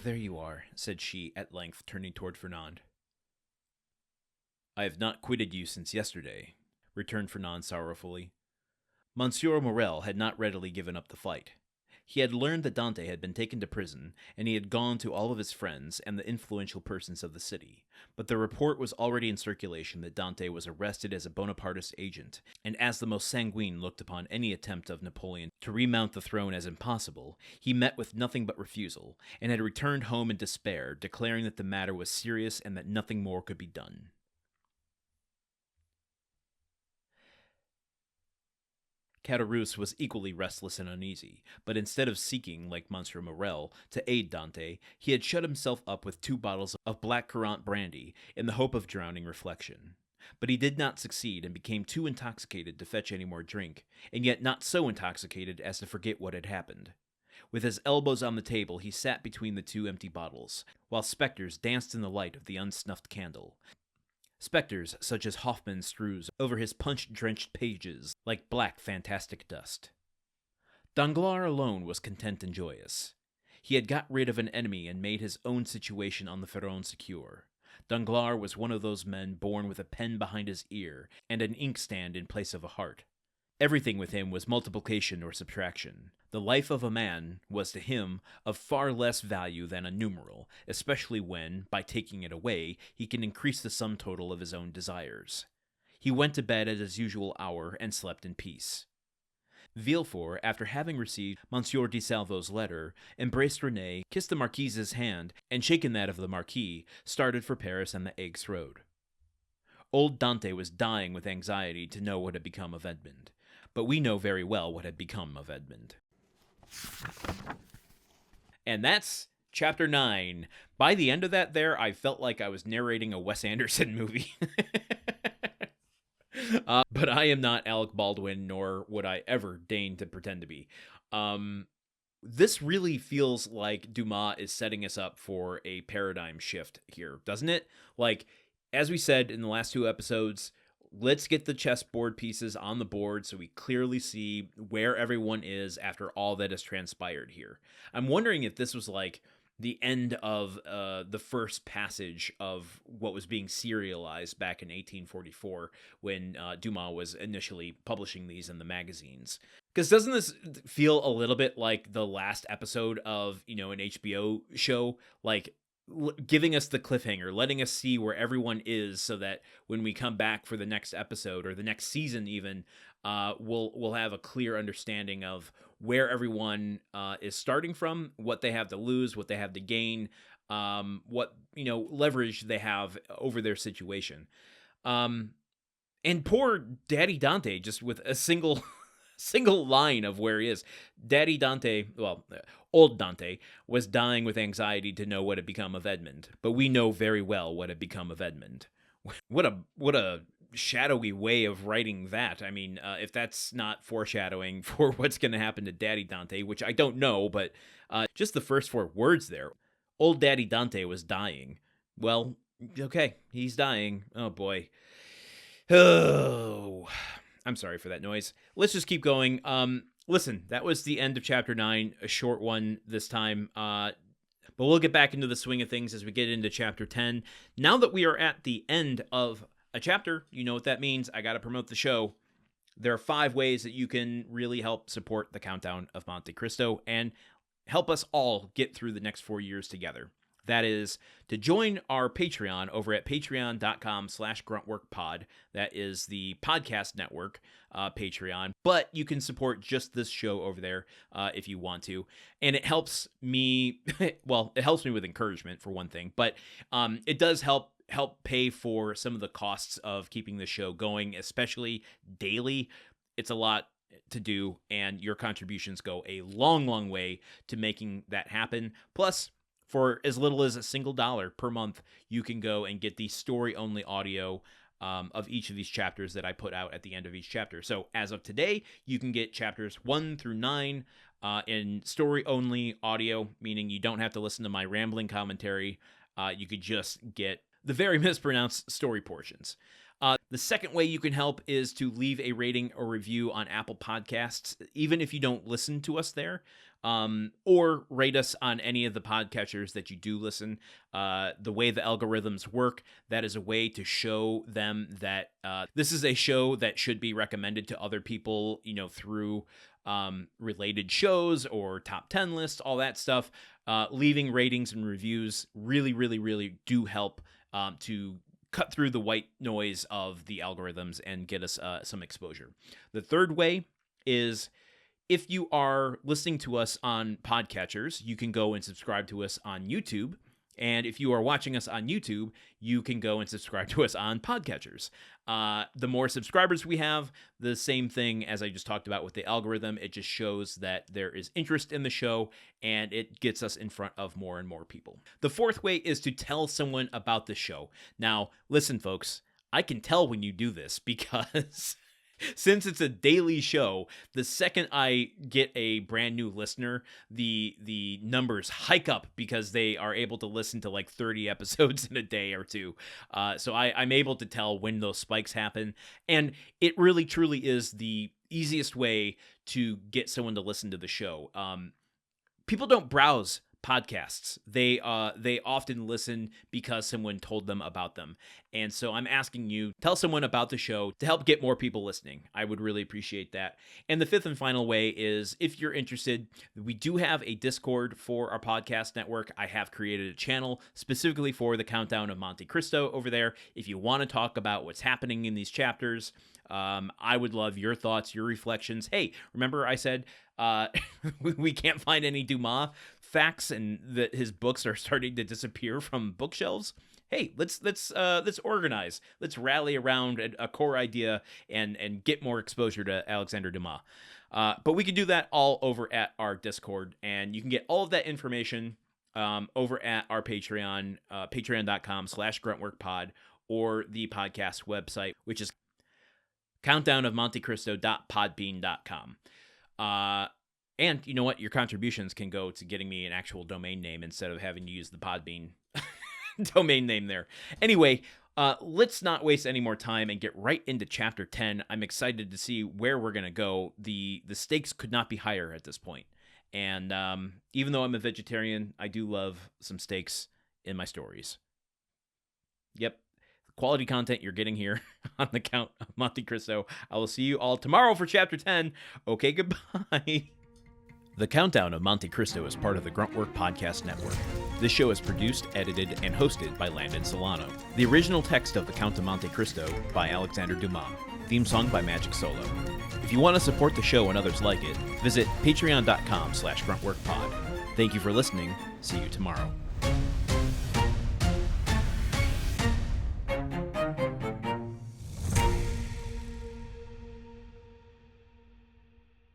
there you are, said she at length, turning toward Fernand. I have not quitted you since yesterday, returned Fernand sorrowfully. Monsieur Morrel had not readily given up the fight. He had learned that Dante had been taken to prison, and he had gone to all of his friends and the influential persons of the city. But the report was already in circulation that Dante was arrested as a Bonapartist agent, and as the most sanguine looked upon any attempt of Napoleon to remount the throne as impossible, he met with nothing but refusal, and had returned home in despair, declaring that the matter was serious and that nothing more could be done. Caderousse was equally restless and uneasy, but instead of seeking, like Monsieur Morrel, to aid Dante, he had shut himself up with 2 bottles of black currant brandy in the hope of drowning reflection. But he did not succeed and became too intoxicated to fetch any more drink, and yet not so intoxicated as to forget what had happened. With his elbows on the table, he sat between the 2 empty bottles, while spectres danced in the light of the unsnuffed candle. Spectres such as Hoffman strews over his punch-drenched pages like black fantastic dust. Danglars alone was content and joyous. He had got rid of an enemy and made his own situation on the Pharaon secure. Danglars was one of those men born with a pen behind his ear and an inkstand in place of a heart. Everything with him was multiplication or subtraction. The life of a man was to him of far less value than a numeral, especially when, by taking it away, he can increase the sum total of his own desires. He went to bed at his usual hour and slept in peace. Villefort, after having received Monsieur de Salvo's letter, embraced Renée, kissed the Marquise's hand, and shaken that of the Marquis, started for Paris and the Aix road. Old Dante was dying with anxiety to know what had become of Edmond. But we know very well what had become of Edmond. And that's Chapter 9. By the end of that I felt like I was narrating a Wes Anderson movie. But I am not Alec Baldwin, nor would I ever deign to pretend to be. This really feels like Dumas is setting us up for a paradigm shift here, doesn't it? Like, as we said in the last 2 episodes, let's get the chessboard pieces on the board so we clearly see where everyone is after all that has transpired here. I'm wondering if this was like the end of the first passage of what was being serialized back in 1844 when Dumas was initially publishing these in the magazines. Because doesn't this feel a little bit like the last episode of, an HBO show? Like, giving us the cliffhanger, letting us see where everyone is so that when we come back for the next episode or the next season even, we'll have a clear understanding of where everyone is starting from, what they have to lose, what they have to gain, what leverage they have over their situation. And poor Daddy Dante, just with a single line of where he is. Daddy Dante, old Dante, was dying with anxiety to know what had become of Edmond, but we know very well what had become of Edmond. What a shadowy way of writing that. I mean, if that's not foreshadowing for what's going to happen to Daddy Dante, which I don't know, but just the first 4 words there. Old Daddy Dante was dying. Well, okay, he's dying. Oh, boy. Oh... I'm sorry for that noise. Let's just keep going. Listen, that was the end of Chapter 9, a short one this time. But we'll get back into the swing of things as we get into Chapter 10. Now that we are at the end of a chapter, you know what that means. I got to promote the show. There are 5 ways that you can really help support the Countdown of Monte Cristo and help us all get through the next 4 years together. That is to join our Patreon over at patreon.com/gruntworkpod. That is the podcast network Patreon. But you can support just this show over there if you want to. And it helps me, it helps me with encouragement for one thing. But it does help pay for some of the costs of keeping the show going, especially daily. It's a lot to do, and your contributions go a long, long way to making that happen. Plus, for as little as $1 per month, you can go and get the story-only audio of each of these chapters that I put out at the end of each chapter. So as of today, you can get chapters 1 through 9 in story-only audio, meaning you don't have to listen to my rambling commentary. You could just get the very mispronounced story portions. The second way you can help is to leave a rating or review on Apple Podcasts, even if you don't listen to us there. or rate us on any of the podcatchers that you do listen. The way the algorithms work, that is a way to show them that this is a show that should be recommended to other people, through related shows or top 10 lists, all that stuff. Leaving ratings and reviews really, really, really do help to cut through the white noise of the algorithms and get us some exposure. The third way is, if you are listening to us on podcatchers, you can go and subscribe to us on YouTube. And if you are watching us on YouTube, you can go and subscribe to us on podcatchers. The more subscribers we have, the same thing as I just talked about with the algorithm. It just shows that there is interest in the show, and it gets us in front of more and more people. The fourth way is to tell someone about the show. Now, listen, folks, I can tell when you do this because since it's a daily show, the second I get a brand new listener, the numbers hike up because they are able to listen to like 30 episodes in a day or two. So I'm able to tell when those spikes happen. And it really, truly is the easiest way to get someone to listen to the show. People don't browse podcasts. They often listen because someone told them about them. And so I'm asking you, tell someone about the show to help get more people listening. I would really appreciate that. And the fifth and final way is, if you're interested, we do have a Discord for our podcast network. I have created a channel specifically for the Countdown of Monte Cristo over there. If you want to talk about what's happening in these chapters, I would love your thoughts, your reflections. Hey, remember I said we can't find any Dumas facts and that his books are starting to disappear from bookshelves? Hey, let's organize. Let's rally around a core idea and get more exposure to Alexander Dumas. But we can do that all over at our Discord, and you can get all of that information over at our Patreon, patreon.com/gruntworkpod, or the podcast website, which is countdownofmontecristo.podbean.com. And you know what? Your contributions can go to getting me an actual domain name instead of having to use the Podbean domain name there. Anyway, let's not waste any more time and get right into Chapter 10. I'm excited to see where we're going to go. The stakes could not be higher at this point. And even though I'm a vegetarian, I do love some steaks in my stories. Yep. Quality content you're getting here on the Count of Monte Cristo. I will see you all tomorrow for Chapter 10. Okay, goodbye. The Countdown of Monte Cristo is part of the Gruntwork Podcast Network. This show is produced, edited, and hosted by Landon Solano. The original text of The Count of Monte Cristo by Alexander Dumas. Theme song by Magic Solo. If you want to support the show and others like it, visit patreon.com/gruntworkpod. Thank you for listening. See you tomorrow.